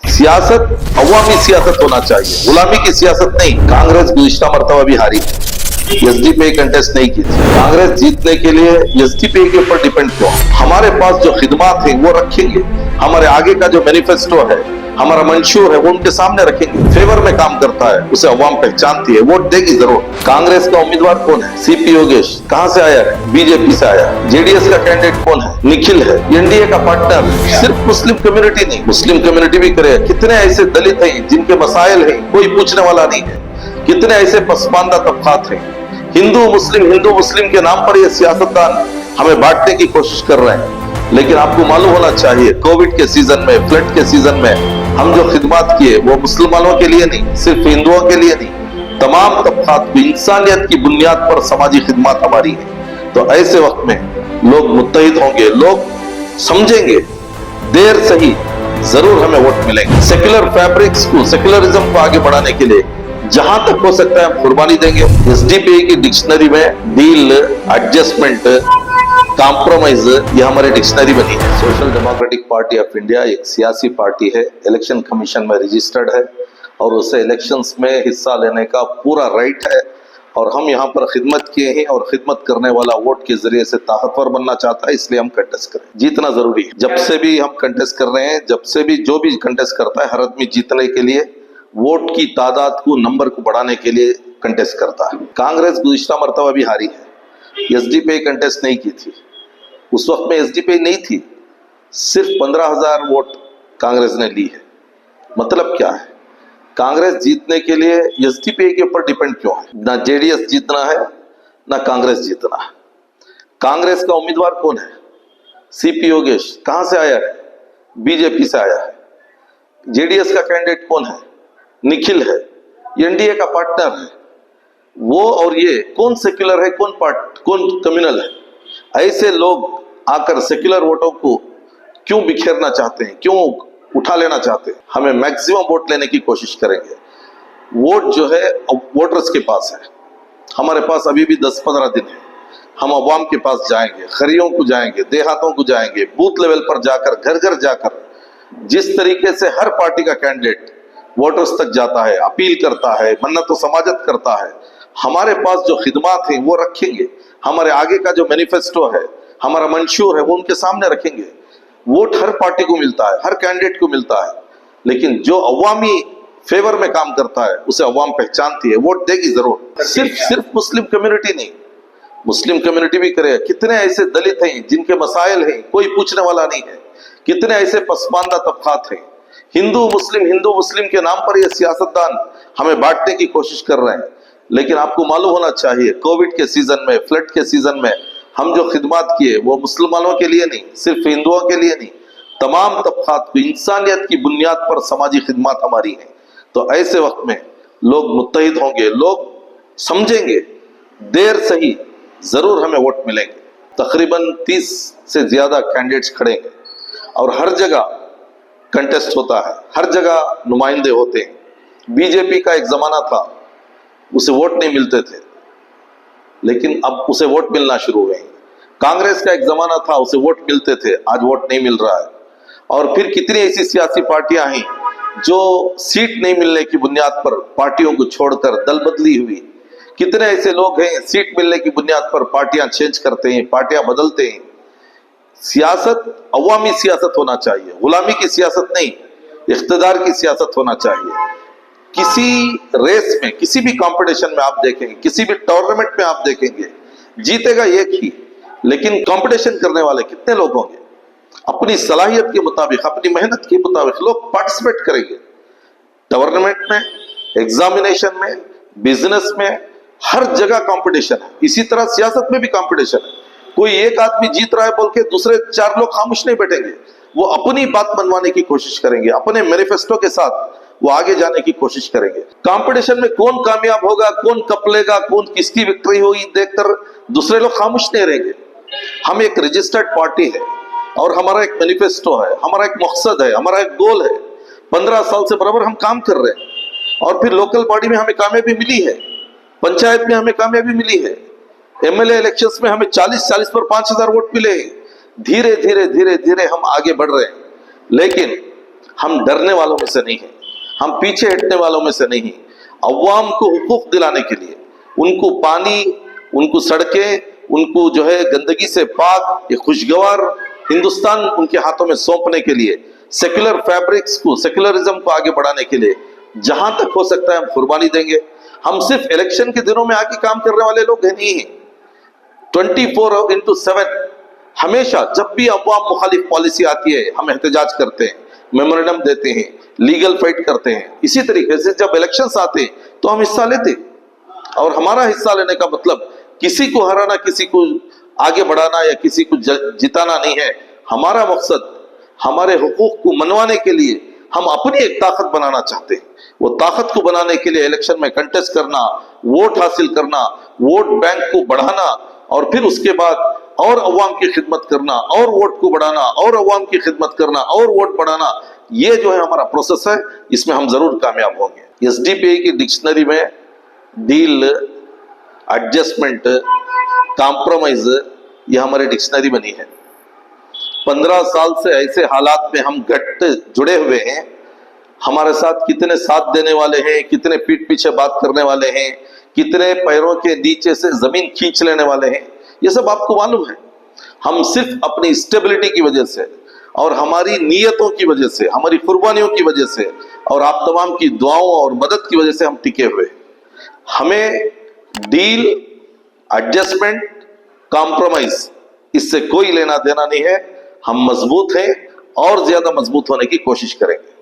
सियासत अवामी सियासत होना चाहिए, गुलामी की सियासत नहीं। कांग्रेस गुज़िश्ता मर्तबा भी हारी, एसडीपी कंटेस्ट नहीं की थी। कांग्रेस जीतने के लिए एसडीपी के ऊपर डिपेंड क्यों? हमारे पास जो खिदमात है वो रखेंगे, हमारे आगे का जो मैनिफेस्टो है, हमारा मंशूर है वो उनके सामने रखेंगे। फेवर में काम करता है, उसे अवाम पहचानती है, वोट देगी जरूर। कांग्रेस का उम्मीदवार कौन है? सीपी योगेश। कहां से आया है? बीजेपी से आया है। जेडीएस का कैंडिडेट कौन है? निखिल है। एनडीए का पार्टनर सिर्फ मुस्लिम कम्युनिटी नहीं, मुस्लिम कम्युनिटी भी करे। कितने ऐसे दलित हैं जिनके मसाइल है कोई पूछने वाला नहीं है, कितने ऐसे पसमानदा तबकात हैं। हिंदू मुस्लिम के नाम पर ये सियासतदान हमें बांटने की कोशिश कर रहे हैं। लेकिन आपको मालूम होना चाहिए, कोविड के सीजन में, फ्लड के सीजन में हम जो खिदमत किए वो मुसलमानों के लिए नहीं, सिर्फ हिंदुओं के लिए नहीं, तमाम तबकात को इंसानियत की बुनियाद पर समाजी खिदमत हमारी है। तो ऐसे वक्त में लोग मुत्तहिद होंगे, लोग समझेंगे, देर सही जरूर हमें वोट मिलेंगे। सेक्युलर फैब्रिक्स को, सेक्युलरिज्म को आगे बढ़ाने के लिए जहां तक हो सकता है हम कुर्बानी देंगे। एसडीपी की डिक्शनरी में डील, एडजस्टमेंट, कॉम्प्रोमाइज ये हमारी डिक्शनरी बनी है। Social democratic party of India एक सियासी पार्टी है, इलेक्शन कमीशन में रजिस्टर्ड है और उसे इलेक्शंस में हिस्सा लेने का पूरा राइट है। और हम यहाँ पर खिदमत किए हैं और खिदमत करने वाला वोट के जरिए से ताकतवर बनना चाहता है, इसलिए हम कंटेस्ट करें। जीतना जरूरी है। जब से भी हम कंटेस्ट कर रहे हैं, जब से भी जो भी कंटेस्ट करता है, हर आदमी जीतने के लिए, वोट की तादाद को, नंबर को बढ़ाने के लिए कंटेस्ट करता है। कांग्रेस गुज़िश्ता मर्तबा भी हारी है, एसडीपी कंटेस्ट नहीं की थी। उस वक्त में एसडीपी नहीं थी, सिर्फ 15,000 वोट कांग्रेस ने ली है। मतलब क्या है? कांग्रेस जीतने के लिए एसडीपी के ऊपर डिपेंड क्यों है? ना जेडीएस जीतना है, ना कांग्रेस जीतना है। कांग्रेस का उम्मीदवार कौन है? सीपी योगेश। कहां से आया है? बीजेपी से आया है। जेडीएस का कैंडिडेट कौन है? निखिल है। एनडीए का पार्टनर है। वो और ये कौन सेक्युलर है, कौन कम्युनल है? ऐसे लोग आकर सेक्युलर वोटों को क्यों बिखेरना चाहते हैं, क्यों उठा लेना चाहते हैं? हमें मैक्सिमम वोट लेने की कोशिश करेंगे। वोट जो है वोटर्स के पास है, हमारे पास अभी भी 10-15 दिन है। हम अवाम के पास जाएंगे, खरियों को जाएंगे, देहातों को जाएंगे, बूथ लेवल पर जाकर, घर घर जाकर, जिस तरीके से हर पार्टी का कैंडिडेट वोटर्स तक जाता है, अपील करता है, मन्नत व समाजत करता है, हमारे पास जो खिदमात हैं वो रखेंगे, हमारे आगे का जो मैनिफेस्टो है, हमारा मंशूर है वो उनके सामने रखेंगे। वोट हर पार्टी को मिलता है, हर कैंडिडेट को मिलता है, लेकिन जो अवामी फेवर में काम करता है उसे अवाम पहचानती है, वोट देगी जरूर। सिर्फ मुस्लिम कम्युनिटी नहीं, मुस्लिम कम्युनिटी भी करे। कितने ऐसे दलित हैं जिनके मसाइल हैं कोई पूछने वाला नहीं है, कितने ऐसे पसमानदा तबकात हैं। हिंदू मुस्लिम के नाम पर ये सियासतदान हमें बांटने की कोशिश कर रहे हैं। लेकिन आपको मालूम होना चाहिए, कोविड के सीजन में, फ्लड के सीजन में हम जो खिदमत किए वो मुसलमानों के लिए नहीं, सिर्फ हिंदुओं के लिए नहीं, तमाम तबकात को, इंसानियत की बुनियाद पर समाजी खिदमत हमारी है। तो ऐसे वक्त में लोग मुत्तहिद होंगे, लोग समझेंगे, देर सही जरूर हमें वोट मिलेंगे। तकरीबन 30 से ज्यादा कैंडिडेट्स खड़े हैं और हर जगह कंटेस्ट होता है, हर जगह नुमाइंदे होते हैं। बीजेपी का एक जमाना था, उसे वोट नहीं मिलते थे, लेकिन अब उसे वोट मिलना शुरू हुए हैं। कांग्रेस का एक जमाना था, उसे वोट मिलते थे, आज वोट नहीं मिल रहा है। और फिर कितनी ऐसी सियासी पार्टियां हैं जो सीट नहीं मिलने की बुनियाद पर पार्टियों को छोड़कर दल बदली हुई। कितने ऐसे लोग हैं सीट मिलने की बुनियाद पर पार्टियां चेंज करते हैं, पार्टियां बदलते हैं। सियासत अवामी सियासत होना चाहिए, गुलामी की सियासत नहीं, इख्तिदार की सियासत होना चाहिए। किसी रेस में, किसी भी कंपटीशन में आप देखेंगे, किसी भी टूर्नामेंट में आप देखेंगे, जीतेगा एक ही, लेकिन कंपटीशन करने वाले कितने लोग होंगे? अपनी सलाहियत के मुताबिक, अपनी मेहनत के मुताबिक लोग पार्टिसिपेट करेंगे। टूर्नामेंट में, एग्जामिनेशन में, बिजनेस में, हर जगह कंपटीशन है। इसी तरह सियासत में भी कंपटीशन है। कोई एक आदमी जीत रहा है बोल के दूसरे 4 लोग खामोश नहीं बैठेंगे, वो अपनी बात मनवाने की कोशिश करेंगे, अपने मैनिफेस्टो के साथ वो आगे जाने की कोशिश करेंगे। कंपटीशन में कौन कामयाब होगा, कौन कपलेगा, कौन किसकी विक्ट्री होगी, देखकर दूसरे लोग खामोश नहीं रहेंगे। हम एक रजिस्टर्ड पार्टी है और हमारा एक मैनिफेस्टो है, हमारा एक मकसद है, हमारा एक गोल है। 15 साल से बराबर हम काम कर रहे हैं और फिर लोकल बॉडी में हमें कामयाबी मिली है, पंचायत में हमें कामयाबी मिली है, एमएलए इलेक्शंस में हमें 40 पर 5,000 वोट मिले हैं। धीरे धीरे हम आगे बढ़ रहे हैं। लेकिन हम डरने वालों में से नहीं है, हम पीछे हटने वालों में से नहीं। अवाम को हुकूक दिलाने के लिए, उनको पानी, उनको सड़कें, उनको जो है गंदगी से पाक ये खुशगवार हिंदुस्तान उनके हाथों में सौंपने के लिए, सेक्युलर फैब्रिक्स को, सेक्युलरिज्म को आगे बढ़ाने के लिए जहां तक हो सकता है हम कुर्बानी देंगे। हम सिर्फ इलेक्शन के दिनों में आके काम करने वाले लोग नहीं हैं। 24/7 हमेशा जब भी अवाम मुखालिफ पॉलिसी आती है हम एहतजाज करते हैं, मेमोरेंडम देते हैं, लीगल फाइट करते हैं। इसी तरीके से जब इलेक्शंस आते हैं तो हम हिस्सा लेते हैं। और हमारा हिस्सा लेने का मतलब किसी को हराना, किसी को आगे बढ़ाना या किसी को जिताना नहीं है। हमारा मकसद हमारे हुकूक को मनवाने के लिए हम अपनी एक ताकत बनाना चाहते हैं। वो ताकत को बनाने के लिए इलेक्शन में कंटेस्ट करना, वोट हासिल करना, वोट बैंक को बढ़ाना और फिर उसके बाद और अवाम की खिदमत करना और वोट को बढ़ाना और अवाम की खिदमत करना और वोट बढ़ाना, ये जो है हमारा प्रोसेस है, इसमें हम जरूर कामयाब होंगे। एसडीपीआई की डिक्शनरी में डील, एडजस्टमेंट, कॉम्प्रोमाइज ये हमारी डिक्शनरी बनी है। 15 साल से ऐसे हालात में हम घट जुड़े हुए हैं। हमारे साथ कितने साथ देने वाले हैं, कितने पीठ पीछे बात करने वाले हैं, कितने पैरों के नीचे से जमीन खींच लेने वाले हैं, ये सब आपको मालूम है। हम सिर्फ अपनी स्टेबिलिटी की वजह से और हमारी नीयतों की वजह से, हमारी कुर्बानियों की वजह से और आप तमाम की दुआओं और मदद की वजह से हम टिके हुए। हमें डील, एडजस्टमेंट, कॉम्प्रोमाइज इससे कोई लेना देना नहीं है। हम मजबूत हैं और ज्यादा मजबूत होने की कोशिश करेंगे।